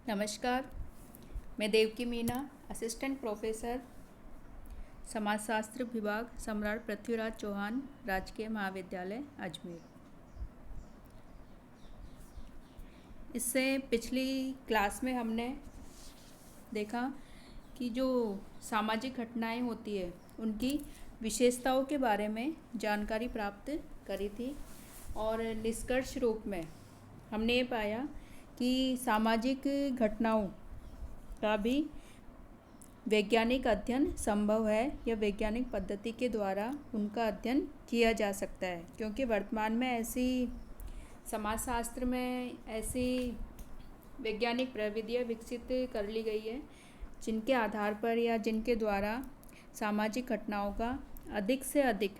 नमस्कार। मैं Devaki Meena, assistant professor समाजशास्त्र विभाग, सम्राट पृथ्वीराज चौहान राजकीय महाविद्यालय अजमेर। इससे पिछली क्लास में हमने देखा कि जो सामाजिक घटनाएं होती है उनकी विशेषताओं के बारे में जानकारी प्राप्त करी थी और निष्कर्ष रूप में हमने ये पाया कि सामाजिक घटनाओं का भी वैज्ञानिक अध्ययन संभव है या वैज्ञानिक पद्धति के द्वारा उनका अध्ययन किया जा सकता है, क्योंकि वर्तमान में ऐसी समाजशास्त्र में ऐसी वैज्ञानिक प्रविधियाँ विकसित कर ली गई है जिनके आधार पर या जिनके द्वारा सामाजिक घटनाओं का अधिक से अधिक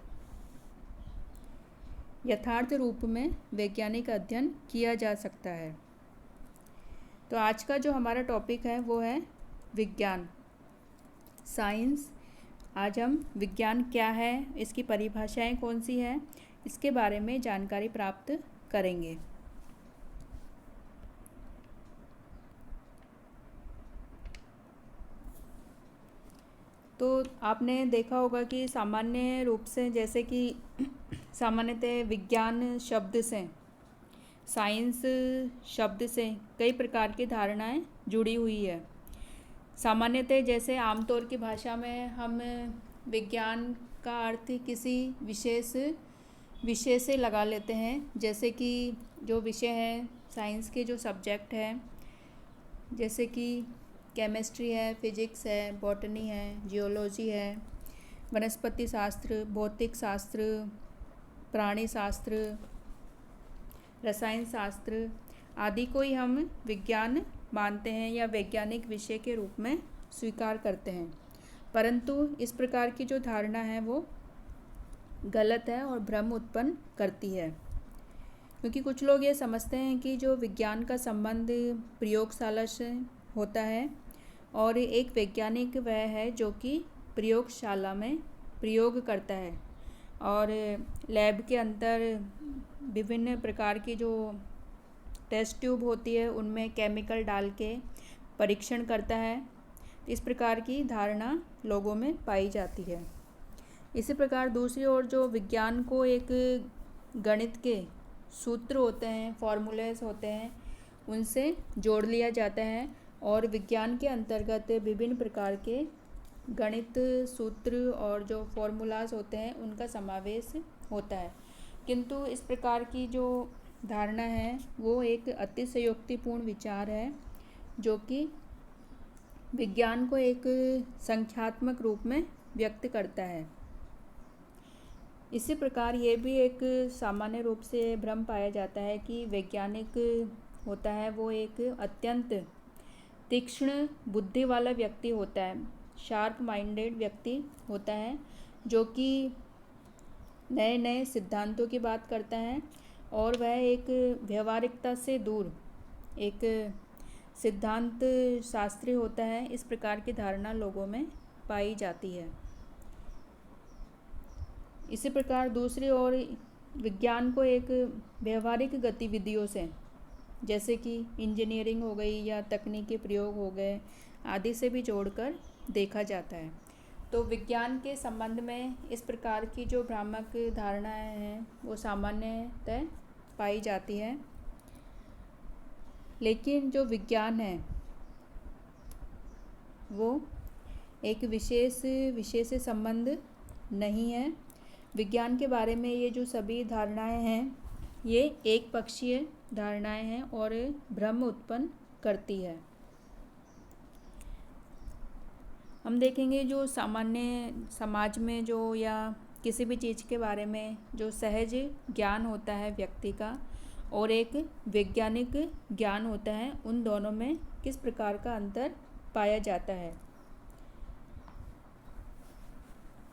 यथार्थ रूप में वैज्ञानिक अध्ययन किया जा सकता है। तो आज का जो हमारा टॉपिक है वो है विज्ञान, साइंस। आज हम विज्ञान क्या है, इसकी परिभाषाएं कौन सी हैं, इसके बारे में जानकारी प्राप्त करेंगे। तो आपने देखा होगा कि सामान्य रूप से, जैसे कि सामान्यतः विज्ञान शब्द से, साइंस शब्द से कई प्रकार की धारणाएं जुड़ी हुई है। सामान्यतः जैसे आमतौर की भाषा में हम विज्ञान का अर्थ किसी विशेष विषय से लगा लेते हैं, जैसे कि जो विषय है साइंस के जो सब्जेक्ट हैं, जैसे कि केमिस्ट्री है, फिजिक्स है, बॉटनी है, जियोलॉजी है, वनस्पति शास्त्र, भौतिक शास्त्र, प्राणी शास्त्र, रसायन शास्त्र आदि को ही हम विज्ञान मानते हैं या वैज्ञानिक विषय के रूप में स्वीकार करते हैं। परंतु इस प्रकार की जो धारणा है वो गलत है और भ्रम उत्पन्न करती है, क्योंकि कुछ लोग ये समझते हैं कि जो विज्ञान का संबंध प्रयोगशाला से होता है और एक वैज्ञानिक वह है जो कि प्रयोगशाला में प्रयोग करता है और लैब के अंदर विभिन्न प्रकार की जो टेस्ट ट्यूब होती है उनमें केमिकल डाल के परीक्षण करता है। इस प्रकार की धारणा लोगों में पाई जाती है। इसी प्रकार दूसरी ओर जो विज्ञान को एक गणित के सूत्र होते हैं, फॉर्मूलेस होते हैं, उनसे जोड़ लिया जाता है और विज्ञान के अंतर्गत विभिन्न प्रकार के गणित सूत्र और जो फॉर्मूलाज होते हैं उनका समावेश होता है। किंतु इस प्रकार की जो धारणा है वो एक अतिशयोक्तिपूर्ण विचार है, जो कि विज्ञान को एक संख्यात्मक रूप में व्यक्त करता है। इसी प्रकार ये भी एक सामान्य रूप से भ्रम पाया जाता है कि वैज्ञानिक होता है वो एक अत्यंत तीक्ष्ण बुद्धि वाला व्यक्ति होता है, शार्प माइंडेड व्यक्ति होता है, जो कि नए नए सिद्धांतों की बात करता है और वह एक व्यवहारिकता से दूर एक सिद्धांत शास्त्री होता है। इस प्रकार की धारणा लोगों में पाई जाती है। इसी प्रकार दूसरी ओर विज्ञान को एक व्यवहारिक गतिविधियों से, जैसे कि इंजीनियरिंग हो गई या तकनीकी प्रयोग हो गए आदि से भी जोड़कर देखा जाता है। तो विज्ञान के संबंध में इस प्रकार की जो भ्रामक धारणाएं हैं वो सामान्यतः पाई जाती है। लेकिन जो विज्ञान है वो एक विशेष विषय से संबंध नहीं है। विज्ञान के बारे में ये जो सभी धारणाएं हैं ये एक पक्षीय धारणाएं हैं और भ्रम उत्पन्न करती है। हम देखेंगे जो सामान्य समाज में जो या किसी भी चीज़ के बारे में जो सहज ज्ञान होता है व्यक्ति का और एक वैज्ञानिक ज्ञान होता है, उन दोनों में किस प्रकार का अंतर पाया जाता है।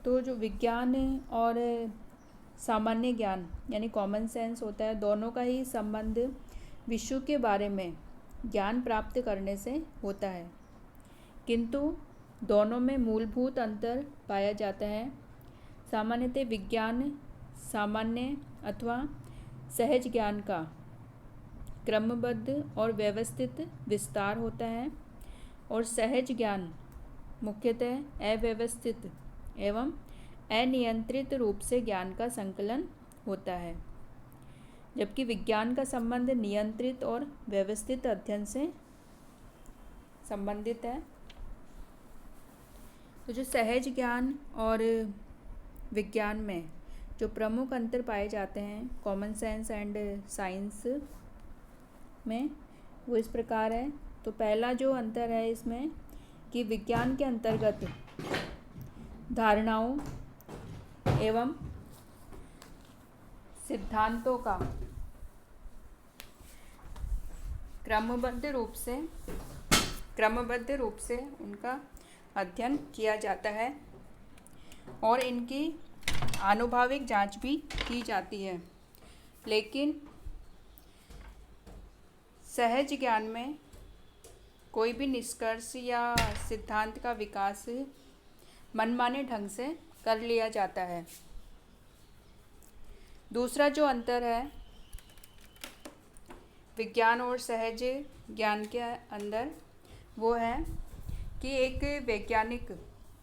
तो जो विज्ञान और सामान्य ज्ञान यानी कॉमन सेंस होता है, दोनों का ही संबंध विश्व के बारे में ज्ञान प्राप्त करने से होता है, किंतु दोनों में मूलभूत अंतर पाया जाता है। सामान्यतः विज्ञान सामान्य अथवा सहज ज्ञान का क्रमबद्ध और व्यवस्थित विस्तार होता है और सहज ज्ञान मुख्यतः अव्यवस्थित एवं अनियंत्रित रूप से ज्ञान का संकलन होता है, जबकि विज्ञान का संबंध नियंत्रित और व्यवस्थित अध्ययन से संबंधित है। तो जो सहज ज्ञान और विज्ञान में जो प्रमुख अंतर पाए जाते हैं कॉमन सेंस एंड साइंस में, वो इस प्रकार है। तो पहला जो अंतर है इसमें कि विज्ञान के अंतर्गत धारणाओं एवं सिद्धांतों का क्रमबद्ध रूप से उनका अध्ययन किया जाता है और इनकी आनुभाविक जांच भी की जाती है। लेकिन सहज ज्ञान में कोई भी निष्कर्ष या सिद्धांत का विकास मनमाने ढंग से कर लिया जाता है। दूसरा जो अंतर है विज्ञान और सहज ज्ञान के अंदर, वो है कि एक वैज्ञानिक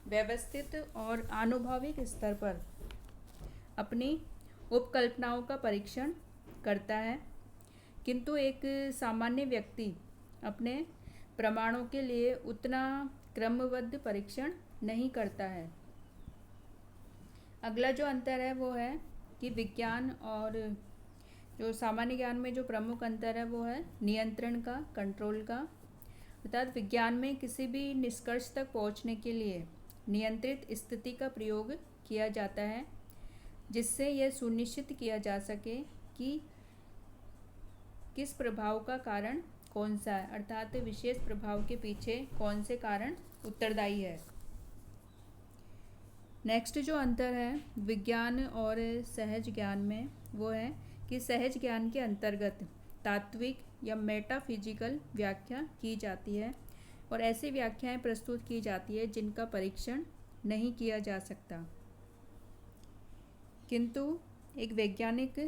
व्यवस्थित और आनुभाविक स्तर पर अपनी उपकल्पनाओं का परीक्षण करता है, किंतु एक सामान्य व्यक्ति अपने प्रमाणों के लिए उतना क्रमबद्ध परीक्षण नहीं करता है। अगला जो अंतर है वो है कि विज्ञान और जो सामान्य ज्ञान में जो प्रमुख अंतर है वो है नियंत्रण का, कंट्रोल का। अर्थात विज्ञान में किसी भी निष्कर्ष तक पहुंचने के लिए नियंत्रित स्थिति का प्रयोग किया जाता है, जिससे यह सुनिश्चित किया जा सके कि किस प्रभाव का कारण कौन सा है, अर्थात विशेष प्रभाव के पीछे कौन से कारण उत्तरदायी है। नेक्स्ट जो अंतर है विज्ञान और सहज ज्ञान में, वो है कि सहज ज्ञान के अंतर्गत तात्विक या मेटाफिजिकल व्याख्या की जाती है और ऐसी व्याख्याएं प्रस्तुत की जाती है जिनका परीक्षण नहीं किया जा सकता, किंतु एक वैज्ञानिक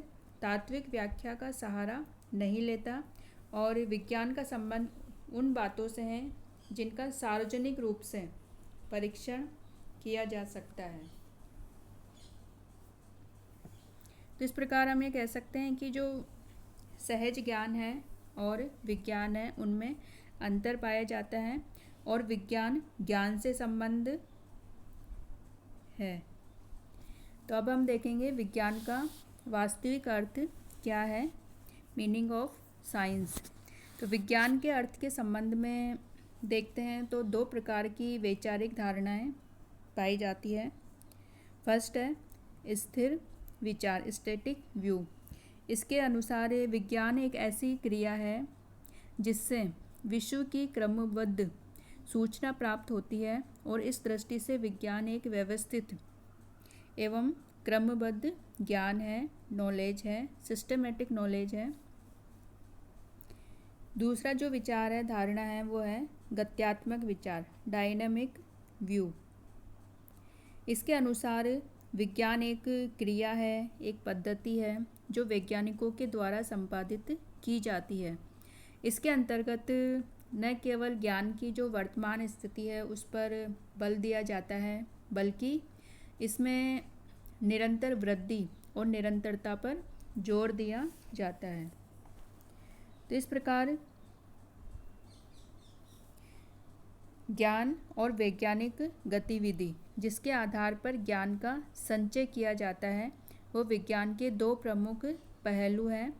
तात्विक व्याख्या का सहारा नहीं लेता और विज्ञान का संबंध उन बातों से है जिनका सार्वजनिक रूप से परीक्षण किया जा सकता है। तो इस प्रकार हम ये कह सकते हैं कि जो सहज ज्ञान है और विज्ञान है उनमें अंतर पाया जाता है और विज्ञान ज्ञान से संबंध है। तो अब हम देखेंगे विज्ञान का वास्तविक अर्थ क्या है, मीनिंग ऑफ साइंस। तो विज्ञान के अर्थ के संबंध में देखते हैं तो दो प्रकार की वैचारिक धारणाएं पाई जाती है। फर्स्ट है स्थिर विचार, स्टैटिक व्यू। इसके अनुसार विज्ञान एक ऐसी क्रिया है जिससे विश्व की क्रमबद्ध सूचना प्राप्त होती है और इस दृष्टि से विज्ञान एक व्यवस्थित एवं क्रमबद्ध ज्ञान है, नॉलेज है, सिस्टमेटिक नॉलेज है। दूसरा जो विचार है, धारणा है, वो है गत्यात्मक विचार, डायनामिक व्यू। इसके अनुसार विज्ञान एक क्रिया है, एक पद्धति है जो वैज्ञानिकों के द्वारा संपादित की जाती है। इसके अंतर्गत न केवल ज्ञान की जो वर्तमान स्थिति है उस पर बल दिया जाता है, बल्कि इसमें निरंतर वृद्धि और निरंतरता पर जोर दिया जाता है। तो इस प्रकार ज्ञान और वैज्ञानिक गतिविधि जिसके आधार पर ज्ञान का संचय किया जाता है, वो विज्ञान के दो प्रमुख पहलू हैं।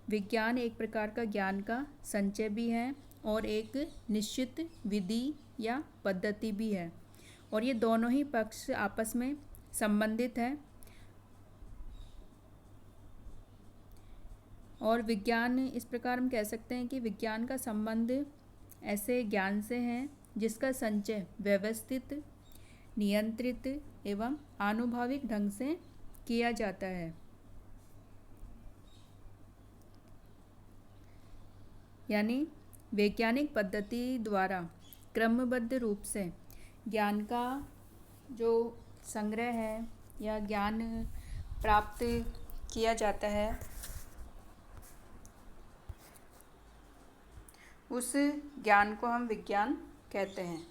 विज्ञान एक प्रकार का ज्ञान का संचय भी है और एक निश्चित विधि या पद्धति भी है, और ये दोनों ही पक्ष आपस में संबंधित है। और विज्ञान, इस प्रकार हम कह सकते हैं कि विज्ञान का संबंध ऐसे ज्ञान से है जिसका संचय व्यवस्थित, नियंत्रित एवं आनुभाविक ढंग से किया जाता है। यानी वैज्ञानिक पद्धति द्वारा क्रमबद्ध रूप से ज्ञान का जो संग्रह है या ज्ञान प्राप्त किया जाता है, उस ज्ञान को हम विज्ञान कहते हैं।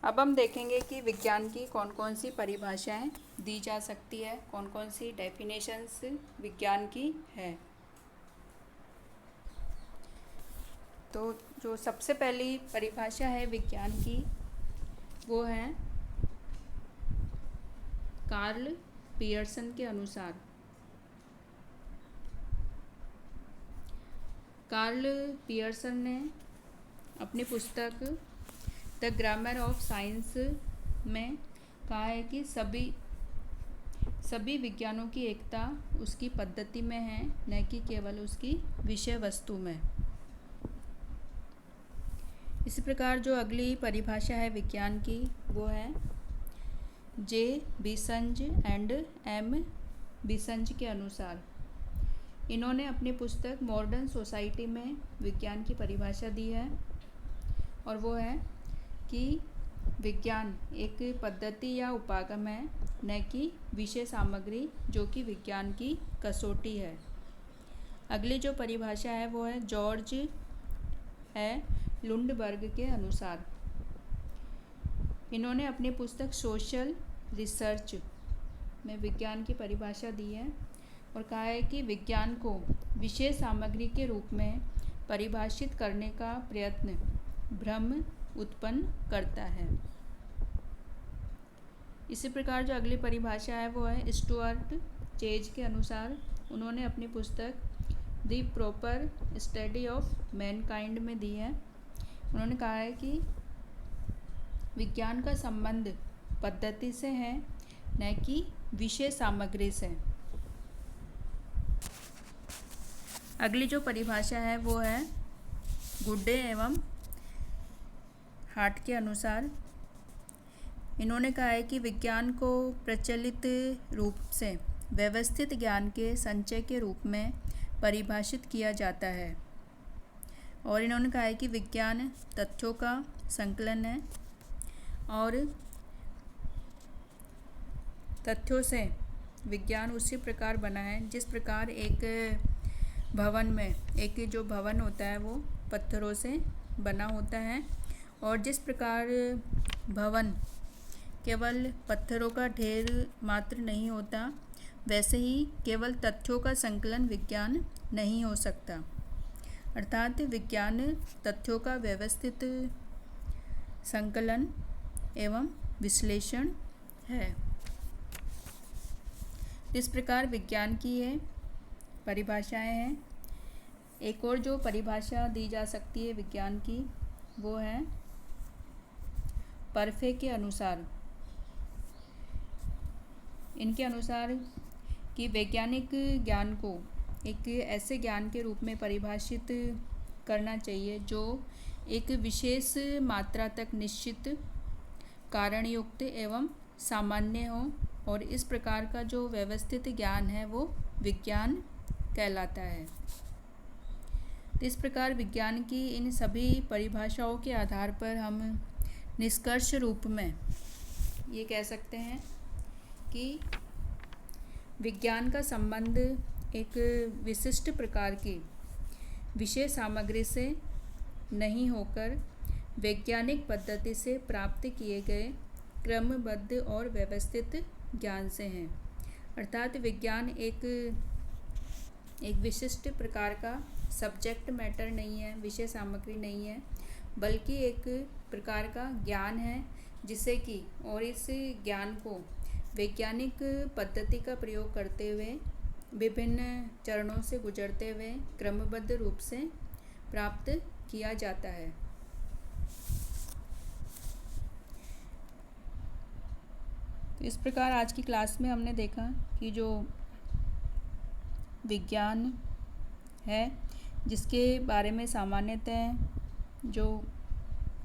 अब हम देखेंगे कि विज्ञान की कौन कौन सी परिभाषाएं दी जा सकती है, कौन कौन सी डेफिनेशंस विज्ञान की है। तो जो सबसे पहली परिभाषा है विज्ञान की वो है कार्ल पियर्सन के अनुसार। कार्ल पियर्सन ने अपनी पुस्तक द ग्रामर ऑफ साइंस में कहा है कि सभी विज्ञानों की एकता उसकी पद्धति में है, न कि केवल उसकी विषय वस्तु में। इसी प्रकार जो अगली परिभाषा है विज्ञान की वो है जे बिसंज एंड एम बिसंज के अनुसार। इन्होंने अपनी पुस्तक मॉडर्न सोसाइटी में विज्ञान की परिभाषा दी है और वो है कि विज्ञान एक पद्धति या उपागम है, न कि विषय सामग्री जो कि विज्ञान की कसौटी है। अगली जो परिभाषा है वो है जॉर्ज ए लुंडबर्ग के अनुसार। इन्होंने अपनी पुस्तक सोशल रिसर्च में विज्ञान की परिभाषा दी है और कहा है कि विज्ञान को विषय सामग्री के रूप में परिभाषित करने का प्रयत्न भ्रम उत्पन्न करता है। इसी प्रकार जो अगली परिभाषा है वो है स्टुअर्ट चेज के अनुसार। उन्होंने अपनी पुस्तक the proper study of Mankind में दी है। उन्होंने कहा है कि विज्ञान का संबंध पद्धति से है, न कि विषय सामग्री से। अगली जो परिभाषा है वो है गुड्डे एवं हार्ट के अनुसार। इन्होंने कहा है कि विज्ञान को प्रचलित रूप से व्यवस्थित ज्ञान के संचय के रूप में परिभाषित किया जाता है और इन्होंने कहा है कि विज्ञान तथ्यों का संकलन है और तथ्यों से विज्ञान उसी प्रकार बना है जिस प्रकार एक भवन में एक जो भवन होता है वो पत्थरों से बना होता है और जिस प्रकार भवन केवल पत्थरों का ढेर मात्र नहीं होता, वैसे ही केवल तथ्यों का संकलन विज्ञान नहीं हो सकता। अर्थात विज्ञान तथ्यों का व्यवस्थित संकलन एवं विश्लेषण है। इस प्रकार विज्ञान की ये परिभाषाएं हैं। एक और जो परिभाषा दी जा सकती है विज्ञान की वो है परफे के अनुसार। इनके अनुसार कि वैज्ञानिक ज्ञान को एक ऐसे ज्ञान के रूप में परिभाषित करना चाहिए जो एक विशेष मात्रा तक निश्चित, कारणयुक्त एवं सामान्य हो और इस प्रकार का जो व्यवस्थित ज्ञान है वो विज्ञान कहलाता है। तो इस प्रकार विज्ञान की इन सभी परिभाषाओं के आधार पर हम निष्कर्ष रूप में ये कह सकते हैं कि विज्ञान का संबंध एक विशिष्ट प्रकार की विषय सामग्री से नहीं होकर वैज्ञानिक पद्धति से प्राप्त किए गए क्रमबद्ध और व्यवस्थित ज्ञान से हैं। अर्थात विज्ञान एक विशिष्ट प्रकार का सब्जेक्ट मैटर नहीं है, विषय सामग्री नहीं है, बल्कि एक प्रकार का ज्ञान है जिसे कि और इस ज्ञान को वैज्ञानिक पद्धति का प्रयोग करते हुए विभिन्न चरणों से गुजरते हुए क्रमबद्ध रूप से प्राप्त किया जाता है। इस प्रकार आज की क्लास में हमने देखा कि जो विज्ञान है जिसके बारे में सामान्यतः जो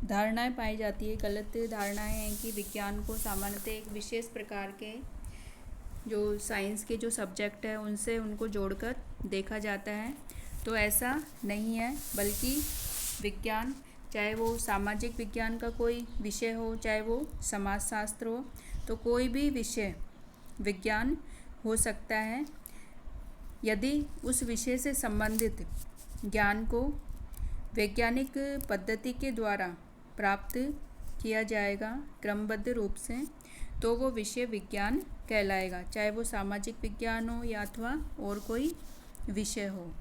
धारणाएं पाई जाती है, गलत धारणाएं हैं कि विज्ञान को सामान्यतः एक विशेष प्रकार के जो साइंस के जो सब्जेक्ट है उनसे उनको जोड़कर देखा जाता है। तो ऐसा नहीं है, बल्कि विज्ञान चाहे वो सामाजिक विज्ञान का कोई विषय हो, चाहे वो समाजशास्त्र हो, तो कोई भी विषय विज्ञान हो सकता है। यदि उस विषय से संबंधित ज्ञान को वैज्ञानिक पद्धति के द्वारा प्राप्त किया जाएगा क्रमबद्ध रूप से, तो वो विषय विज्ञान कहलाएगा, चाहे वो सामाजिक विज्ञान हो या अथवा और कोई विषय हो।